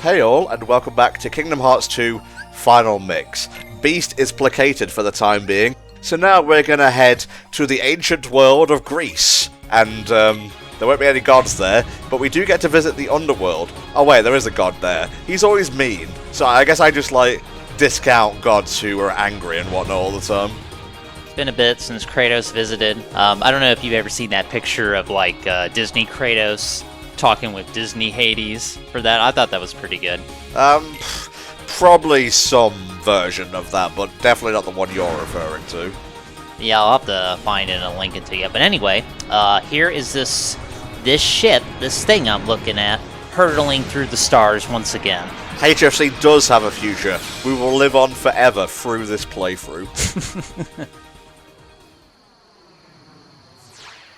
Hey all, and welcome back to Kingdom Hearts 2 Final Mix. Beast is placated for the time being, so now we're gonna head to the ancient world of Greece. And, there won't be any gods there, but we do get to visit the underworld. Oh wait, there is a god there. He's always mean, so I guess I just, discount gods who are angry and whatnot all the time. It's been a bit since Kratos visited. I don't know if you've ever seen that picture of, Disney Kratos talking with Disney Hades for that. I thought that was pretty good. Probably some version of that, but definitely not the one you're referring to. Yeah, I'll have to find it and link it to you. But anyway, here is this ship, this thing I'm looking at, hurtling through the stars once again. HFC does have a future. We will live on forever through this playthrough.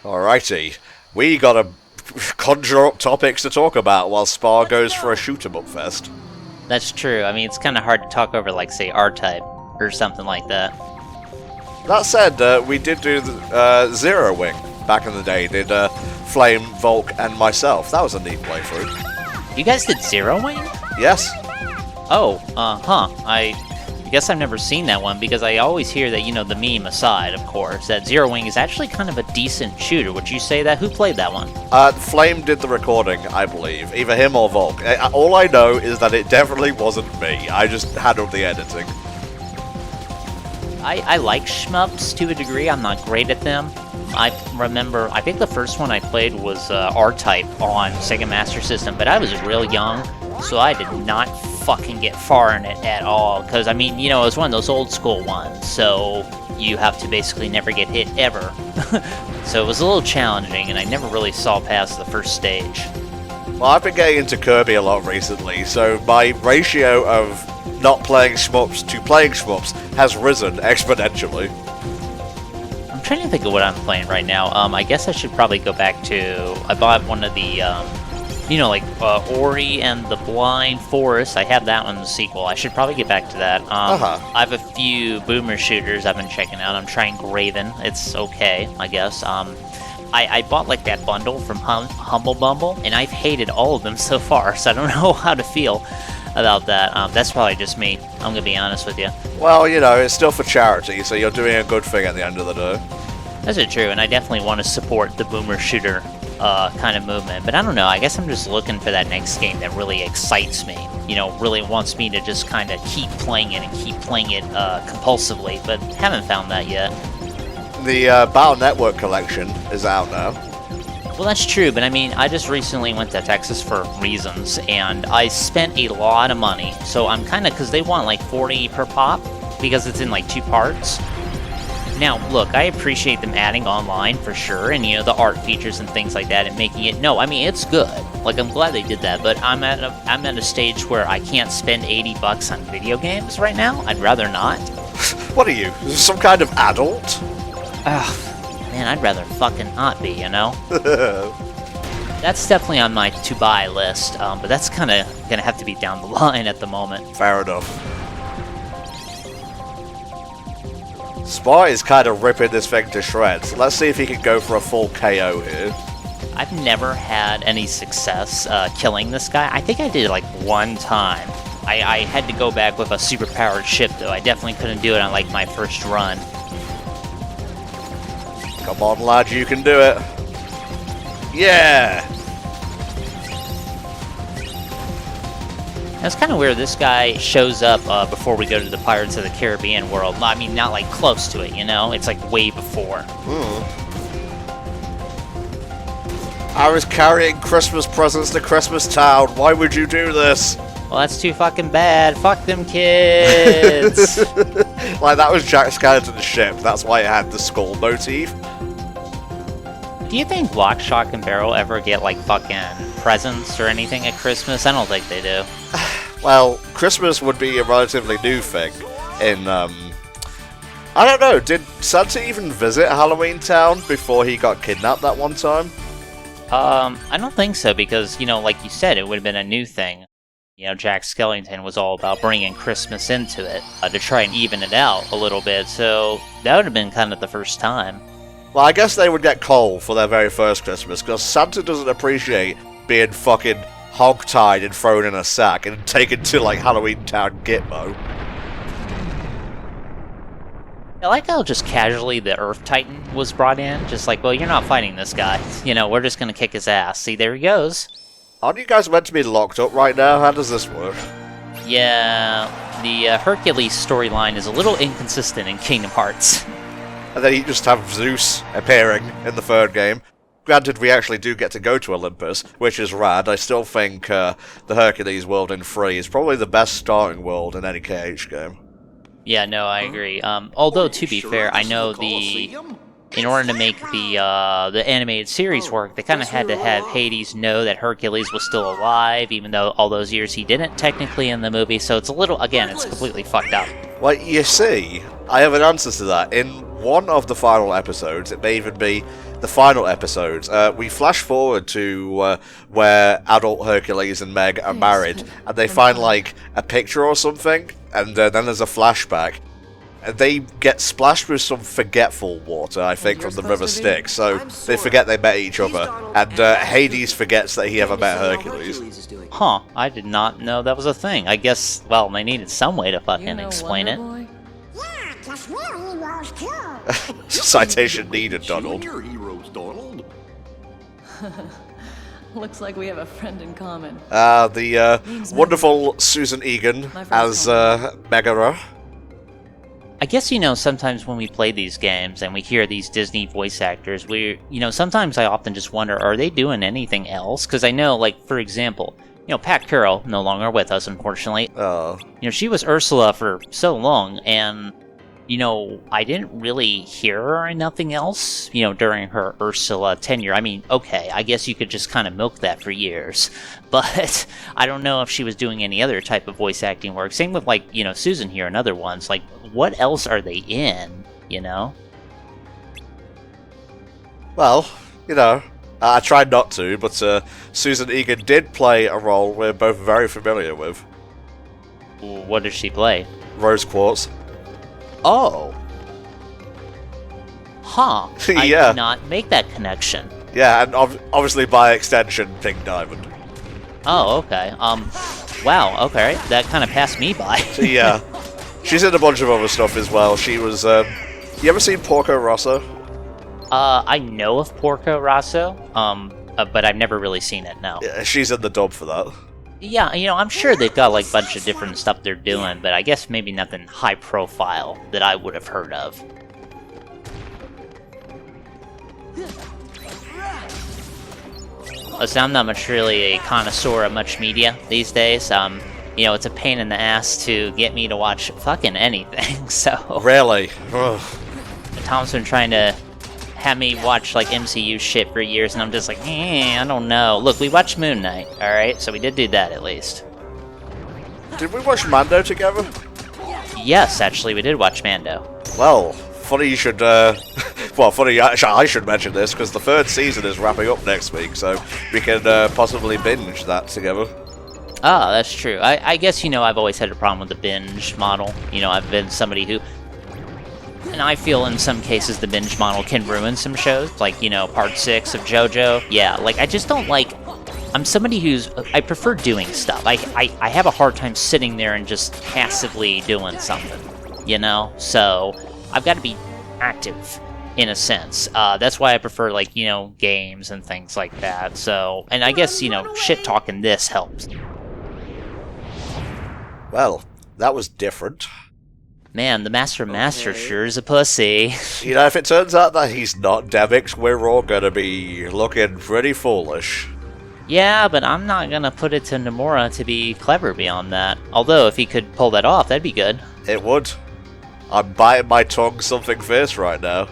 Alrighty, we gotta conjure up topics to talk about while Spar goes for a shoot-em-up fest. That's true. I mean, it's kind of hard to talk over, say, R-Type or something like that. That said, we did do Zero Wing back in the day. Did Flame, Volk, and myself. That was a neat playthrough. You guys did Zero Wing? Yes. Oh, I guess I've never seen that one, because I always hear that, the meme aside, of course, that Zero Wing is actually kind of a decent shooter. Would you say that? Who played that one? Flame did the recording, I believe. Either him or Volk. All I know is that it definitely wasn't me. I just handled the editing. I like shmups to a degree. I'm not great at them. I remember, I think the first one I played was R-Type on Sega Master System, but I was real young, so I did not fucking get far in it at all, because, it was one of those old school ones, so you have to basically never get hit ever. So it was a little challenging, and I never really saw past the first stage. Well, I've been getting into Kirby a lot recently, so my ratio of not playing shmups to playing shmups has risen exponentially. I'm trying to think of what I'm playing right now. I guess I should probably go back to... I bought one of the, Ori and the Blind Forest. I have that one in the sequel. I should probably get back to that. I have a few boomer shooters I've been checking out. I'm trying Graven. It's okay, I guess. I bought, that bundle from Humble Bumble, and I've hated all of them so far, so I don't know how to feel about that. That's probably just me. I'm gonna be honest with you. Well, it's still for charity, so you're doing a good thing at the end of the day. That's true, and I definitely want to support the boomer shooter kind of movement. But I don't know, I guess I'm just looking for that next game that really excites me. Really wants me to just kind of keep playing it and keep playing it compulsively, but haven't found that yet. The Battle Network collection is out now. Well, that's true, but I just recently went to Texas for reasons, and I spent a lot of money, so I'm kind of, because they want 40 per pop, because it's in 2 parts. Now, look, I appreciate them adding online for sure, and the art features and things like that, and making it, it's good. I'm glad they did that, but I'm at a stage where I can't spend $80 on video games right now. I'd rather not. What are you, some kind of adult? Man, I'd rather fucking not be, That's definitely on my to-buy list, but that's kind of gonna have to be down the line at the moment. Fair enough. Spar is kind of ripping this thing to shreds. Let's see if he can go for a full KO here. I've never had any success killing this guy. I think I did one time. I had to go back with a super-powered ship, though. I definitely couldn't do it on my first run. Come on, lad, you can do it. Yeah! It's kind of weird this guy shows up before we go to the Pirates of the Caribbean world. Not close to it, It's way before. I was carrying Christmas presents to Christmas Town. Why would you do this? Well, that's too fucking bad. Fuck them kids! That was Jack Skellington's ship. That's why it had the skull motif. Do you think Lock, Shock, and Barrel ever get, fucking presents or anything at Christmas? I don't think they do. Well, Christmas would be a relatively new thing in, I don't know, did Santa even visit Halloween Town before he got kidnapped that one time? I don't think so, because, like you said, it would have been a new thing. Jack Skellington was all about bringing Christmas into it, to try and even it out a little bit, so that would have been kind of the first time. Well, I guess they would get coal for their very first Christmas, because Santa doesn't appreciate being fucking hogtied and thrown in a sack and taken to, like, Halloween Town Gitmo. I like how just casually the Earth Titan was brought in, just like, well, you're not fighting this guy. You know, we're just gonna kick his ass. See, there he goes. Aren't you guys meant to be locked up right now? How does this work? Yeah, the Hercules storyline is a little inconsistent in Kingdom Hearts. And then you just have Zeus appearing in the third game. Granted, we actually do get to go to Olympus, which is rad. I still think the Hercules world in 3 is probably the best starting world in any KH game. Yeah, no, I agree. Although, to be fair, I know in order to make the animated series work, they kind of had to have Hades know that Hercules was still alive, even though all those years he didn't technically in the movie, so it's a little, again, it's completely fucked up. Well, you see, I have an answer to that. In one of the final episodes, it may even be the final episodes, we flash forward to where adult Hercules and Meg are married, and they find, like, a picture or something, and then there's a flashback. And they get splashed with some forgetful water, I think, from the River Styx, so they forget they met each other, and Hades forgets that he ever met Hercules. Huh, I did not know that was a thing. I guess, well, they needed some way to fucking explain it. Yeah, because we're heroes too. Citation needed, Donald. You're heroes, Donald. Looks like we have a friend in common. The wonderful Susan Egan as Megara. I guess, you know, sometimes when we play these games and we hear these Disney voice actors, sometimes I often just wonder, are they doing anything else? Because I know, like, for example, you know, Pat Carroll, no longer with us, unfortunately. Oh. You know, she was Ursula for so long, and, you know, I didn't really hear her in nothing else, you know, during her Ursula tenure. I mean, okay, I guess you could just kind of milk that for years, but I don't know if she was doing any other type of voice acting work. Same with, like, you know, Susan here and other ones. Like, what else are they in, you know? Well, you know, I tried not to, but Susan Egan did play a role we're both very familiar with. What does she play? Rose Quartz. Oh. Huh. I Yeah. did not make that connection. Yeah, and obviously by extension, Pink Diamond. Oh, okay. Wow, okay. That kind of passed me by. Yeah. She's in a bunch of other stuff as well. She was, you ever seen Porco Rosso? I know of Porco Rosso, but I've never really seen it, no. Yeah, she's in the dub for that. Yeah, you know, I'm sure they've got, like, a bunch of different stuff they're doing, but I guess maybe nothing high profile that I would have heard of. So I'm not much really a connoisseur of much media these days. You know, it's a pain in the ass to get me to watch fucking anything, so... Really? Ugh. Tom's been trying to have me watch, like, MCU shit for years, and I'm just like, I don't know. Look, we watched Moon Knight, alright? So we did do that, at least. Did we watch Mando together? Yes, actually, we did watch Mando. Well, funny you should, well, funny, actually, I should mention this, because the third season is wrapping up next week, so we can possibly binge that together. Ah, that's true. I guess, you know, I've always had a problem with the binge model. You know, I've been somebody who... And I feel in some cases the binge model can ruin some shows, like, you know, Part 6 of JoJo. Yeah, like, I just don't like... I'm somebody who's... I prefer doing stuff. I have a hard time sitting there and just passively doing something, you know? So, I've got to be active, in a sense. That's why I prefer, like, you know, games and things like that. So, and I guess, you know, shit-talking this helps. Well, that was different. Man, the Master sure is a pussy. You know, if it turns out that he's not Demix, we're all gonna be looking pretty foolish. Yeah, but I'm not gonna put it to Nomura to be clever beyond that. Although, if he could pull that off, that'd be good. It would. I'm biting my tongue something fierce right now.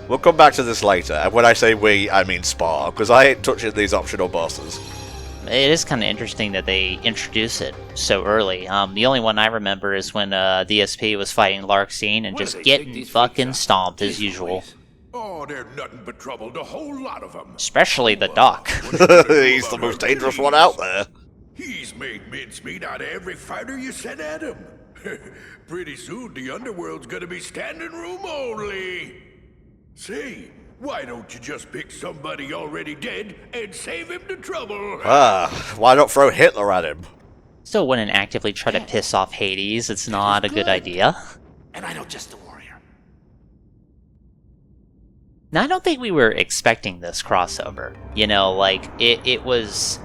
We'll come back to this later, and when I say we, I mean Spar, because I ain't touching these optional bosses. It is kind of interesting that they introduce it so early. The only one I remember is when DSP was fighting Larxene and just getting fucking stomped as usual. Oh, they're nothing but trouble, the whole lot of them. Especially the Doc. He's the most dangerous one out there. He's made mincemeat out of every fighter you sent at him. Pretty soon, the underworld's gonna be standing room only. Say, Why don't you just pick somebody already dead and save him the trouble? Why not throw Hitler at him? Still wouldn't actively try to piss off Hades. It's not a good idea. And I know just the warrior. Now, I don't think we were expecting this crossover. You know, like, it was...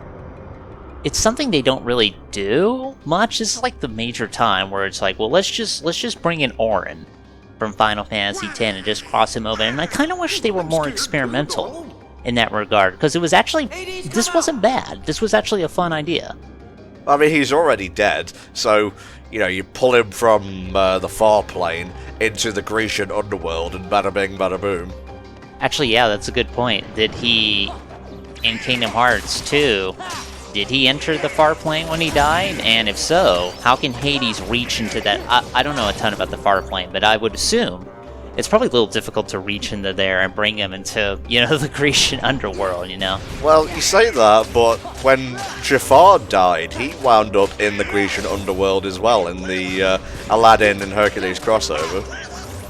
It's something they don't really do much. This is like the major time where it's like, well, let's just bring in Auron from Final Fantasy X and just cross him over. And I kind of wish they were more experimental in that regard, because it was actually... This wasn't bad. This was actually a fun idea. I mean, he's already dead, so, you know, you pull him from the far plane into the Grecian underworld and bada bing, bada boom. Actually, yeah, that's a good point. Did he, in Kingdom Hearts 2, did he enter the far plane when he died? And if so, how can Hades reach into that? I don't know a ton about the far plane, but I would assume it's probably a little difficult to reach into there and bring him into, you know, the Grecian underworld, you know? Well, you say that, but when Jafar died, he wound up in the Grecian underworld as well, in the Aladdin and Hercules crossover.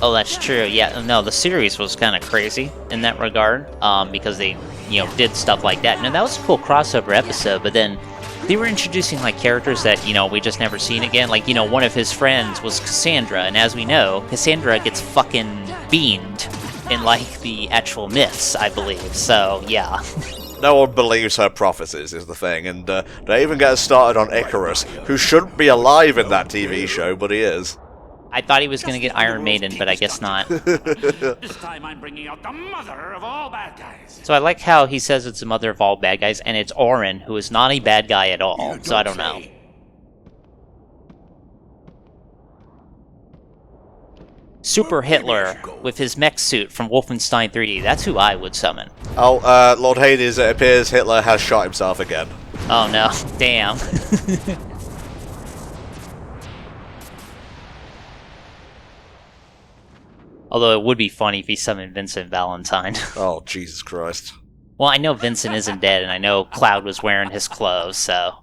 Oh, that's true. Yeah, no, the series was kind of crazy in that regard, because they, you know, did stuff like that. And that was a cool crossover episode, but then they were introducing, like, characters that, you know, we just never seen again. Like, you know, one of his friends was Cassandra, and as we know, Cassandra gets fucking beamed in, like, the actual myths, I believe. So, yeah. No one believes her prophecies, is the thing, and they even get us started on Icarus, who shouldn't be alive in that TV show, but he is. I thought he was going to get Iron Maiden, but I guess not. This time I'm bringing out the mother of all bad guys. So I like how he says it's the mother of all bad guys, and it's Auron, who is not a bad guy at all, so I don't know. Super Hitler with his mech suit from Wolfenstein 3D. That's who I would summon. Oh, Lord Hades, it appears Hitler has shot himself again. Oh no, damn. Although it would be funny if he summoned Vincent Valentine. Oh, Jesus Christ. Well, I know Vincent isn't dead, and I know Cloud was wearing his clothes, so...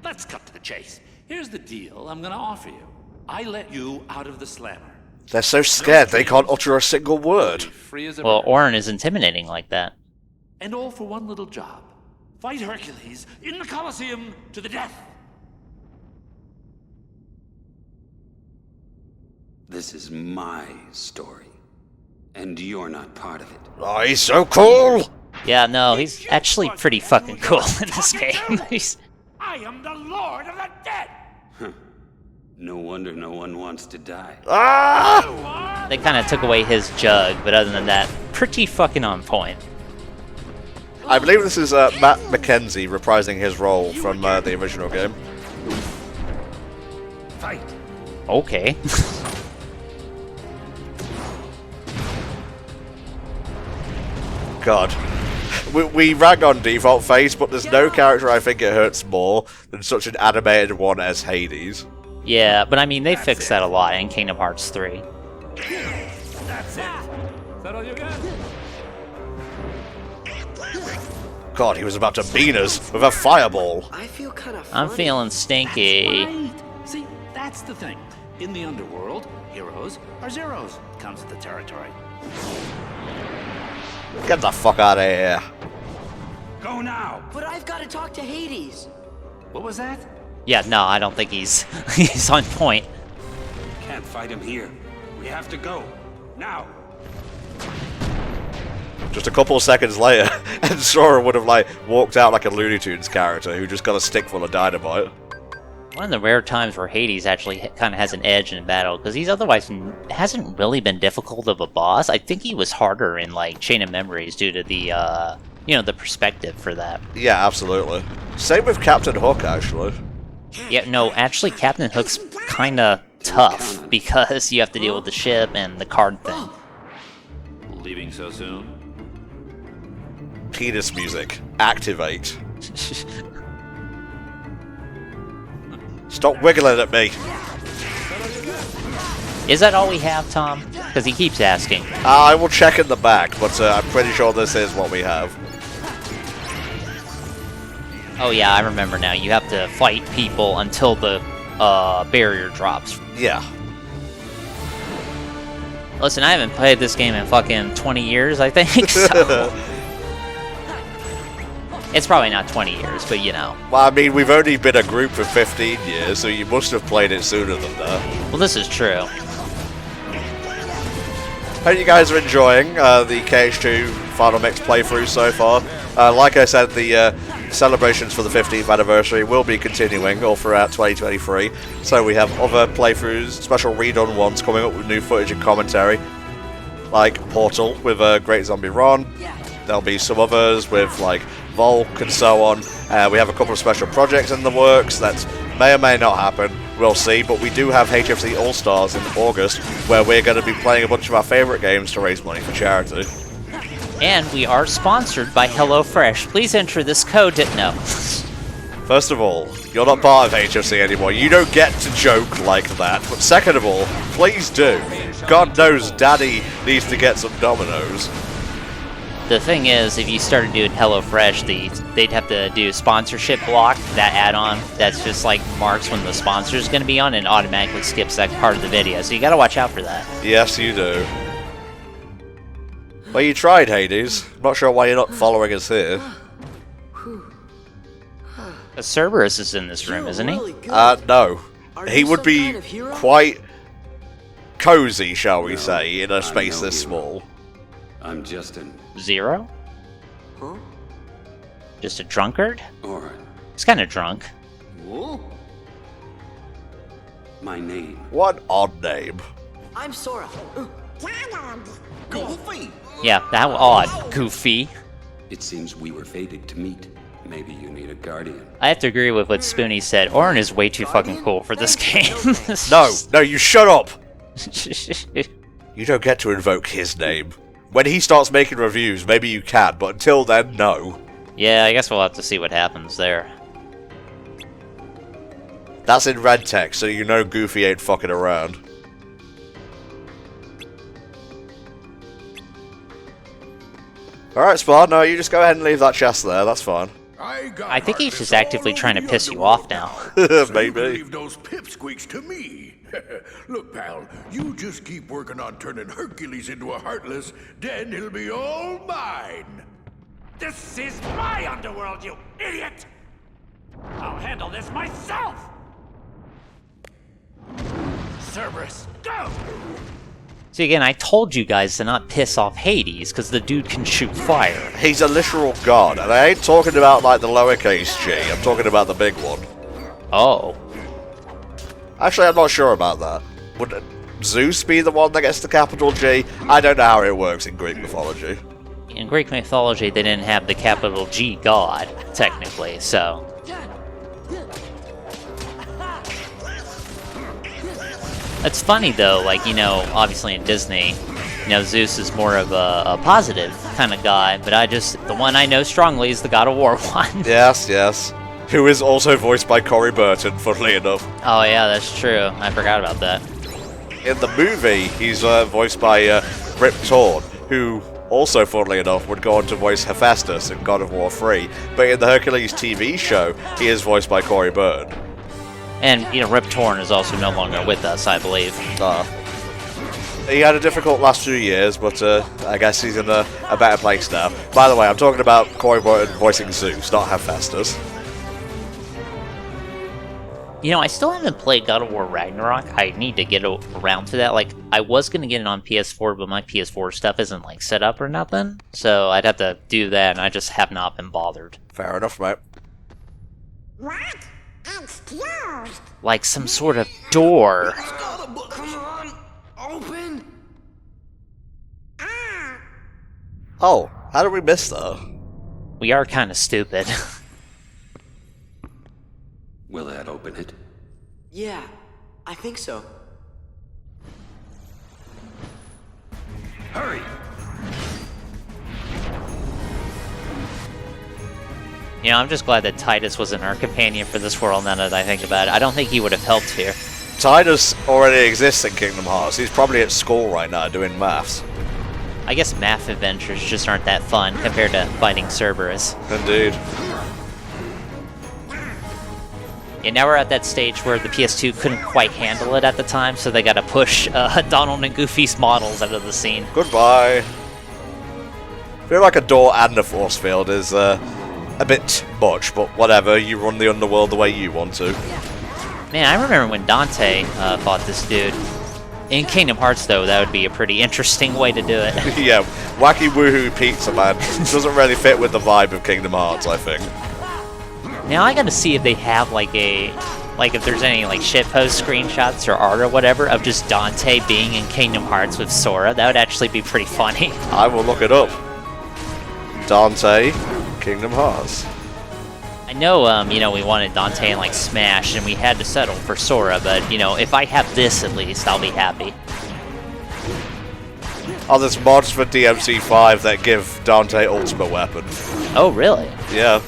Let's cut to the chase. Here's the deal I'm gonna offer you. I let you out of the slammer. They're so scared they can't utter a single word. Free as a Well, bird. Auron is intimidating like that. And all for one little job. Fight Hercules in the Colosseum to the death. This is my story, and you're not part of it. Oh, he's so cool! Yeah, no, he's actually pretty fucking cool in this game. I am the Lord of the Dead! No wonder no one wants to die. Ah! They kind of took away his jug, but other than that, pretty fucking on point. I believe this is Matt McKenzie reprising his role from the original game. Fight! Okay. God. We rag on default face, but there's no character I think it hurts more than such an animated one as Hades. Yeah, but I mean, they fixed that a lot in Kingdom Hearts 3. That's it! Is that all you got? God, he was about to bean us with a fireball. I feel kind of I'm feeling stinky. Right! See, that's the thing. In the underworld, heroes are zeros. Comes with the territory. Get the fuck out of here. Go now! But I've got to talk to Hades. What was that? Yeah, no, I don't think he's he's on point. Can't fight him here. We have to go. Now. Just a couple of seconds later, and Sora would have walked out like a Looney Tunes character who just got a stick full of dynamite. One of the rare times where Hades actually kind of has an edge in battle, because he's otherwise hasn't really been difficult of a boss. I think he was harder in like Chain of Memories due to the you know, the perspective for that. Yeah, absolutely. Same with Captain Hook, actually. Yeah, no, actually Captain Hook's kind of tough because you have to deal with the ship and the card thing. Leaving so soon? Penis music. Activate. Stop wiggling at me. Is that all we have, Tom? Because he keeps asking. I will check in the back, but I'm pretty sure this is what we have. Oh yeah, I remember now. You have to fight people until the barrier drops. Yeah. Listen, I haven't played this game in fucking 20 years, I think, so... It's probably not 20 years, but you know. Well, I mean, we've only been a group for 15 years, so you must have played it sooner than that. Well, this is true. Hope you guys are enjoying the KH2 Final Mix playthrough so far. Like I said, the celebrations for the 15th anniversary will be continuing all throughout 2023. So we have other playthroughs, special redone ones coming up with new footage and commentary, like Portal with Great Zombie Ron. There'll be some others with like Volk and so on. We have a couple of special projects in the works that may or may not happen. We'll see, but we do have HFC All-Stars in August, where we're going to be playing a bunch of our favourite games to raise money for charity. And we are sponsored by HelloFresh. Please enter this code no. First of all, you're not part of HFC anymore. You don't get to joke like that. But second of all, please do. God knows Daddy needs to get some Dominoes. The thing is, if you started doing HelloFresh, they'd have to do sponsorship block, that add-on that's just like marks when the sponsor's going to be on and automatically skips that part of the video. So you got to watch out for that. Yes, you do. Well, you tried, Hades. Not sure why you're not following us here. Cerberus is in this room, isn't he? No. He would be quite cozy, shall we say, in a space this small. I'm just an... Zero? Huh? Just a drunkard? Alright. He's kind of drunk. Whoa. My name. What odd name. I'm Sora. Goofy! Yeah, that was odd. Goofy. It seems we were fated to meet. Maybe you need a guardian. I have to agree with what Spoonie said. Orin is way too fucking cool for this game. No, you shut up! You don't get to invoke his name. When he starts making reviews, maybe you can, but until then, no. Yeah, I guess we'll have to see what happens there. That's in red text, so you know Goofy ain't fucking around. Alright, Spar, no, you just go ahead and leave that chest there, that's fine. I think he's just actively trying to piss you off now. Maybe. Leave those pipsqueaks to me. Look, pal, you just keep working on turning Hercules into a Heartless, then he'll be all mine. This is my underworld, you idiot! I'll handle this myself! Cerberus, go! See, again, I told you guys to not piss off Hades, because the dude can shoot fire. He's a literal god, and I ain't talking about like the lowercase g, I'm talking about the big one. Oh. Actually, I'm not sure about that. Would Zeus be the one that gets the capital G? I don't know how it works in Greek mythology. In Greek mythology, they didn't have the capital G god, technically, so... It's funny, though, like, you know, obviously in Disney, you know, Zeus is more of a positive kind of guy, but the one I know strongly is the God of War one. Yes, yes. Who is also voiced by Corey Burton, funnily enough. Oh, yeah, that's true. I forgot about that. In the movie, he's voiced by Rip Torn, who also, funnily enough, would go on to voice Hephaestus in God of War 3, but in the Hercules TV show, he is voiced by Corey Burton. And, you know, Rip Torn is also no longer with us, I believe. He had a difficult last few years, but I guess he's in a better place now. By the way, I'm talking about Corey Burton voicing Zeus, not Hephaestus. You know, I still haven't played God of War Ragnarok. I need to get around to that. Like, I was going to get it on PS4, but my PS4 stuff isn't, like, set up or nothing. So I'd have to do that, and I just have not been bothered. Fair enough, mate. What? It's closed. Like some sort of door. Come on, open. Oh, how did we miss that? We are kind of stupid. Will that open it? Yeah, I think so. Hurry! You know, I'm just glad that Titus wasn't our companion for this world now that I think about it. I don't think he would have helped here. Titus already exists in Kingdom Hearts. He's probably at school right now doing maths. I guess math adventures just aren't that fun compared to fighting Cerberus. Indeed. And now we're at that stage where the PS2 couldn't quite handle it at the time, so they gotta push Donald and Goofy's models out of the scene. Goodbye. I feel like a door and a force field is a bit much, but whatever, you run the underworld the way you want to. Man, I remember when Dante fought this dude. In Kingdom Hearts, though, that would be a pretty interesting way to do it. Yeah, wacky woohoo pizza man doesn't really fit with the vibe of Kingdom Hearts, I think. Now I gotta see if they have if there's any shitpost screenshots or art or whatever of just Dante being in Kingdom Hearts with Sora. That would actually be pretty funny. I will look it up. Dante, Kingdom Hearts. I know, we wanted Dante in Smash, and we had to settle for Sora, but if I have this at least, I'll be happy. Oh, there's mods for DMC5 that give Dante ultimate weapon. Oh, really? Yeah.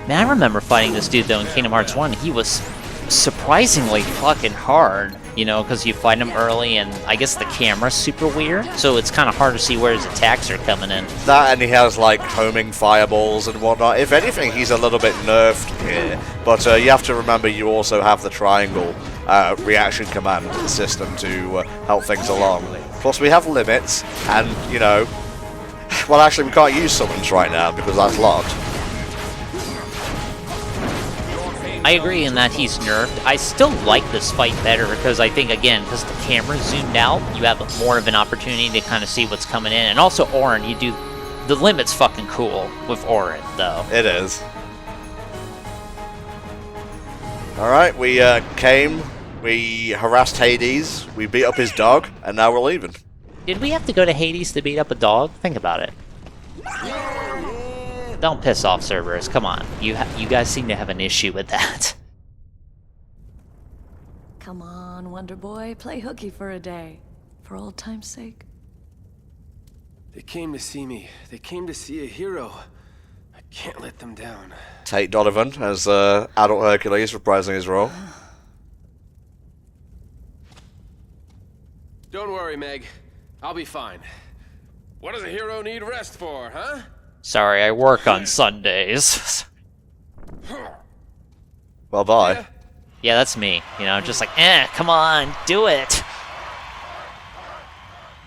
Man, I remember fighting this dude, though, in Kingdom Hearts 1. He was surprisingly fucking hard, because you fight him early, and I guess the camera's super weird, so it's kind of hard to see where his attacks are coming in. That, and he has, homing fireballs and whatnot. If anything, he's a little bit nerfed here. But you have to remember you also have the triangle reaction command system to help things along. Plus, we have limits, and, well, actually, we can't use summons right now, because that's locked. I agree in that he's nerfed. I still like this fight better because I think, again, because the camera's zoomed out, you have more of an opportunity to kind of see what's coming in. And also, Auron, the limit's fucking cool with Auron, though. It is. Alright, we came, we harassed Hades, we beat up his dog, and now we're leaving. Did we have to go to Hades to beat up a dog? Think about it. Don't piss off Cerberus, come on. You guys seem to have an issue with that. Come on, Wonder Boy, play hooky for a day. For old time's sake. They came to see me. They came to see a hero. I can't let them down. Tate Donovan as adult Hercules reprising his role. Don't worry, Meg. I'll be fine. What does a hero need rest for, huh? Sorry, I work on Sundays. Well, bye. Yeah, that's me. Just come on, do it.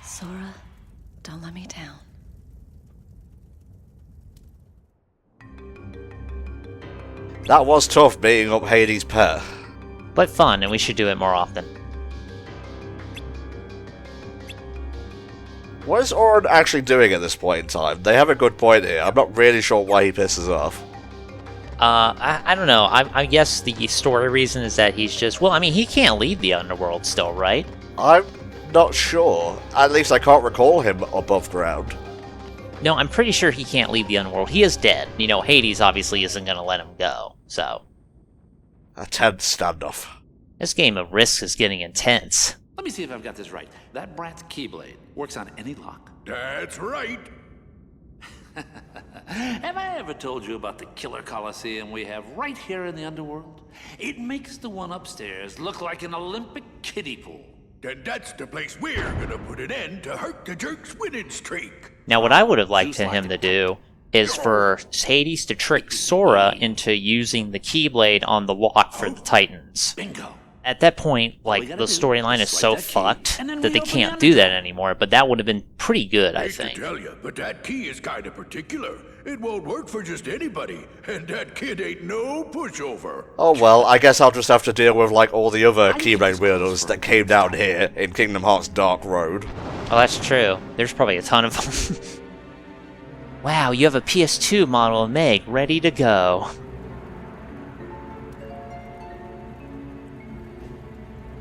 Sora, don't let me down. That was tough beating up Hades' pet. But fun, and we should do it more often. What is Auron actually doing at this point in time? They have a good point here. I'm not really sure why he pisses off. I don't know. I guess the story reason is that he's just... Well, I mean, he can't leave the underworld still, right? I'm not sure. At least I can't recall him above ground. No, I'm pretty sure he can't leave the underworld. He is dead. Hades obviously isn't going to let him go, so... A tense standoff. This game of Risk is getting intense. Let me see if I've got this right. That brat's Keyblade works on any lock. That's right. Have I ever told you about the killer coliseum we have right here in the underworld? It makes the one upstairs look like an Olympic kiddie pool. Then that's the place we're gonna put an end to Herc the Jerk's winning streak. Now, what I would have liked him to do is for Hades to trick Sora into using the Keyblade on the lock for the Titans. Bingo. At that point, the storyline is so fucked that they can't do that anymore, but that would have been pretty good, I think. I tell you, but that key is kinda particular. It won't work for just anybody, and that kid ain't no pushover. Oh well, I guess I'll just have to deal with all the other Keyblade wielers that came down here in Kingdom Hearts Dark Road. Oh, that's true. There's probably a ton of them. Wow, you have a PS2 model of Meg ready to go.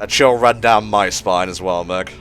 A chill ran down my spine as well, Meg.